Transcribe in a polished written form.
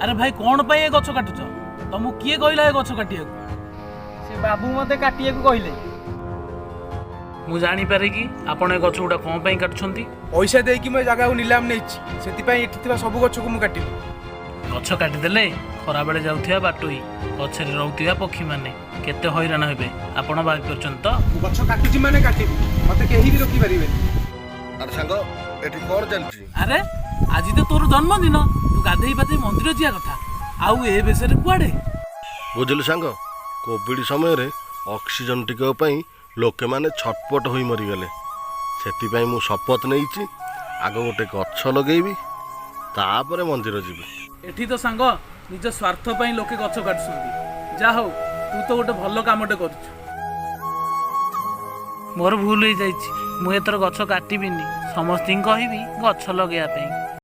अरे भाई कौन पाई ए गछ काटुछ तुमको किए कहला ए गछ काटिया से बाबू मते काटिया को कहले मु जानी पारे कि आपण ए गछ गुडा कोन पई काटुछंती पैसा देकी मैं जगह नीलाम नहीं से सब गछ को मुझे गछ काटी देले खरा बेले जाउथिया बाटोई गछरे रहउथिया पक्षी माने केते हैरान हेबे आपण भाबी परछन तो गछ काटुची माने काटिबी मते केही भी रोकी परिबे। अरे सांग एठी कोन चलची? अरे आज तो तोर जन्मदिन तू गाधेई पाधेई मंदिर जिया कथा आउ ए बेसरे कुआडे बुझिलु सांग कोविड समय रे ऑक्सीजन टिके पई लोके माने छटपट होई मरी गले सेति पई मु शपथ नेइची आगो गोटे गछ लगेइबी तापरे मंदिर जीवी। एठी तो सांग निज स्वार्थ पई लोके गछ काटुछंती जा हो तू तो गोटे भल कामटे करछु मोर भूल हो जाइछि मु एतर गछ काटिबिनी समस्ती कहबी गछ लगेया पई।